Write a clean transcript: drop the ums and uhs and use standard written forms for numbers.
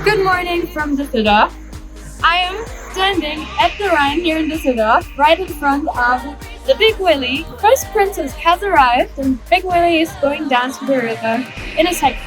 Good morning from Düsseldorf. I am standing at the Rhine here in Düsseldorf, right in front of the Big Willi. First princess has arrived and Big Willi is going down to the river in a second.